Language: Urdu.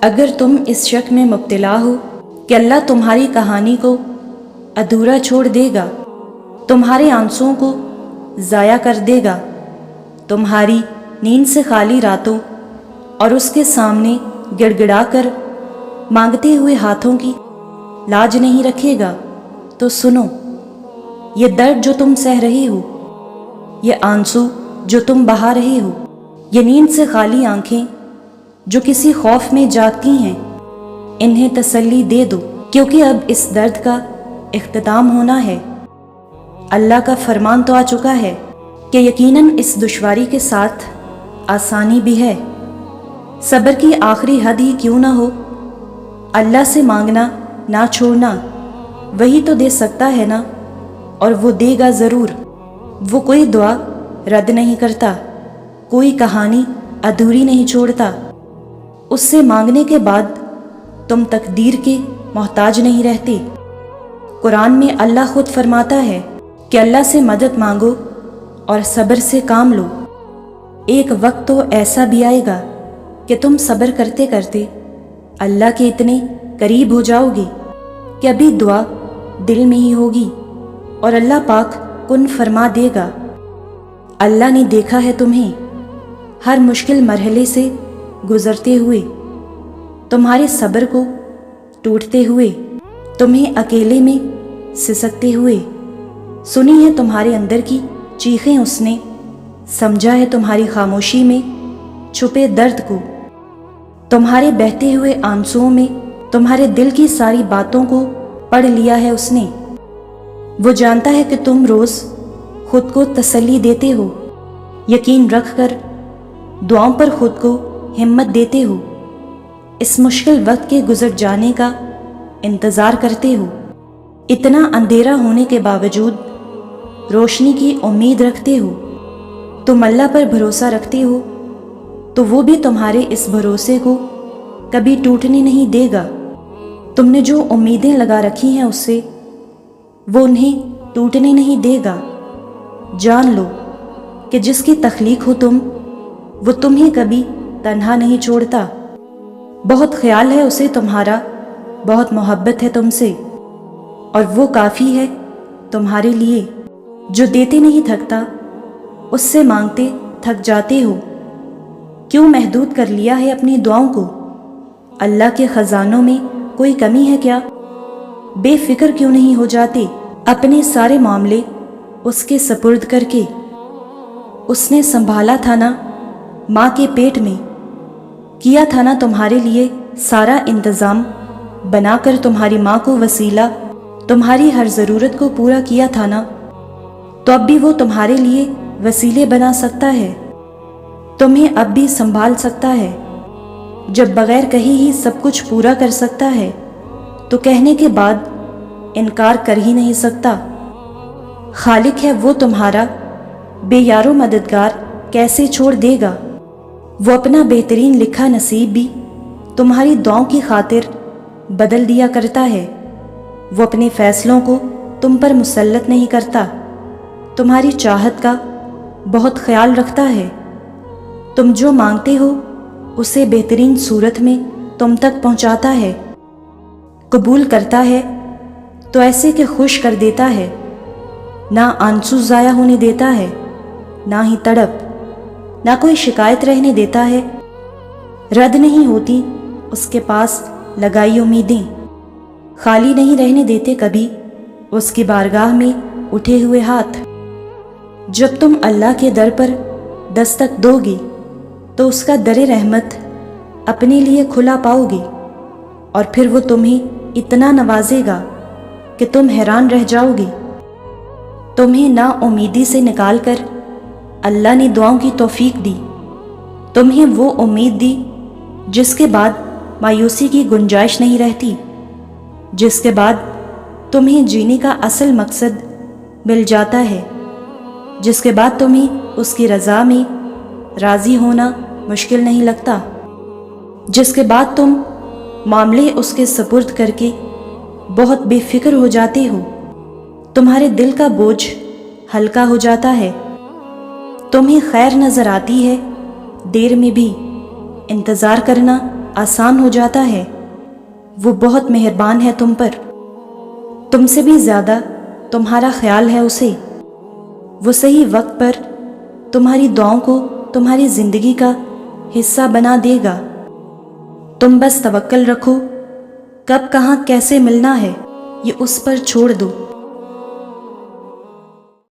اگر تم اس شک میں مبتلا ہو کہ اللہ تمہاری کہانی کو ادھورا چھوڑ دے گا، تمہارے آنسوؤں کو ضائع کر دے گا، تمہاری نیند سے خالی راتوں اور اس کے سامنے گڑ گڑا کر مانگتے ہوئے ہاتھوں کی لاج نہیں رکھے گا، تو سنو، یہ درد جو تم سہ رہے ہو، یہ آنسو جو تم بہا رہے ہو، یہ نیند سے خالی آنکھیں جو کسی خوف میں جاگتی ہیں، انہیں تسلی دے دو، کیونکہ اب اس درد کا اختتام ہونا ہے۔ اللہ کا فرمان تو آ چکا ہے کہ یقیناً اس دشواری کے ساتھ آسانی بھی ہے۔ صبر کی آخری حد ہی کیوں نہ ہو، اللہ سے مانگنا نہ چھوڑنا، وہی تو دے سکتا ہے نا، اور وہ دے گا ضرور۔ وہ کوئی دعا رد نہیں کرتا، کوئی کہانی ادھوری نہیں چھوڑتا۔ اس سے مانگنے کے بعد تم تقدیر کے محتاج نہیں رہتے۔ قرآن میں اللہ خود فرماتا ہے کہ اللہ سے مدد مانگو اور صبر سے کام لو۔ ایک وقت تو ایسا بھی آئے گا کہ تم صبر کرتے کرتے اللہ کے اتنے قریب ہو جاؤ گے کہ ابھی دعا دل میں ہی ہوگی اور اللہ پاک کن فرما دے گا۔ اللہ نے دیکھا ہے تمہیں ہر مشکل مرحلے سے گزرتے ہوئے، تمہارے صبر کو ٹوٹتے ہوئے، تمہیں اکیلے میں سسکتے ہوئے، سنی ہے تمہارے اندر کی چیخیں اس نے، سمجھا ہے تمہاری خاموشی میں چھپے درد کو، تمہارے بہتے ہوئے آنسوؤں میں تمہارے دل کی ساری باتوں کو پڑھ لیا ہے اس نے۔ وہ جانتا ہے کہ تم روز خود کو تسلی دیتے ہو، یقین رکھ کر دعاؤں پر خود کو ہمت دیتے ہو، اس مشکل وقت کے گزر جانے کا انتظار کرتے ہو، اتنا اندھیرا ہونے کے باوجود روشنی کی امید رکھتے ہو، تم اللہ پر بھروسہ رکھتے ہو تو وہ بھی تمہارے اس بھروسے کو کبھی ٹوٹنے نہیں دے گا۔ تم نے جو امیدیں لگا رکھی ہیں اس سے، وہ انہیں ٹوٹنے نہیں دے گا۔ جان لو کہ جس کی تخلیق ہو تم، وہ تمہیں کبھی تنہا نہیں چھوڑتا، بہت خیال ہے اسے تمہارا، بہت محبت ہے تم سے، اور وہ کافی ہے تمہارے لیے۔ جو دیتے نہیں تھکتا، اس سے مانگتے تھک جاتے ہو، کیوں محدود کر لیا ہے اپنی دعاؤں کو؟ اللہ کے خزانوں میں کوئی کمی ہے کیا؟ بے فکر کیوں نہیں ہو جاتے اپنے سارے معاملے اس کے سپرد کر کے؟ اس نے سنبھالا تھا نا ماں کے پیٹ میں، کیا تھا نا تمہارے لیے سارا انتظام، بنا کر تمہاری ماں کو وسیلہ، تمہاری ہر ضرورت کو پورا کیا تھا نا، تو اب بھی وہ تمہارے لیے وسیلے بنا سکتا ہے، تمہیں اب بھی سنبھال سکتا ہے۔ جب بغیر کہے ہی سب کچھ پورا کر سکتا ہے تو کہنے کے بعد انکار کر ہی نہیں سکتا۔ خالق ہے وہ تمہارا، بے یار و مددگار کیسے چھوڑ دے گا؟ وہ اپنا بہترین لکھا نصیب بھی تمہاری دعاؤں کی خاطر بدل دیا کرتا ہے۔ وہ اپنے فیصلوں کو تم پر مسلط نہیں کرتا، تمہاری چاہت کا بہت خیال رکھتا ہے، تم جو مانگتے ہو اسے بہترین صورت میں تم تک پہنچاتا ہے، قبول کرتا ہے تو ایسے کہ خوش کر دیتا ہے، نہ آنسو ضائع ہونے دیتا ہے، نہ ہی تڑپ، نہ کوئی شکایت رہنے دیتا ہے، رد نہیں ہوتی اس کے پاس لگائی امیدیں، خالی نہیں رہنے دیتے کبھی اس کی بارگاہ میں اٹھے ہوئے ہاتھ۔ جب تم اللہ کے در پر دستک دو گے تو اس کا در رحمت اپنے لیے کھلا پاؤ گے، اور پھر وہ تمہیں اتنا نوازے گا کہ تم حیران رہ جاؤ گے۔ تمہیں نا امیدی سے نکال کر اللہ نے دعاؤں کی توفیق دی، تمہیں وہ امید دی جس کے بعد مایوسی کی گنجائش نہیں رہتی، جس کے بعد تمہیں جینے کا اصل مقصد مل جاتا ہے، جس کے بعد تمہیں اس کی رضا میں راضی ہونا مشکل نہیں لگتا، جس کے بعد تم معاملے اس کے سپرد کر کے بہت بے فکر ہو جاتے ہو، تمہارے دل کا بوجھ ہلکا ہو جاتا ہے، تمہیں خیر نظر آتی ہے دیر میں بھی انتظار کرنا آسان ہو جاتا ہے۔ وہ بہت مہربان ہے تم پر، تم سے بھی زیادہ تمہارا خیال ہے اسے۔ وہ صحیح وقت پر تمہاری دعاؤں کو تمہاری زندگی کا حصہ بنا دے گا۔ تم بس توکل رکھو، کب کہاں کیسے ملنا ہے یہ اس پر چھوڑ دو۔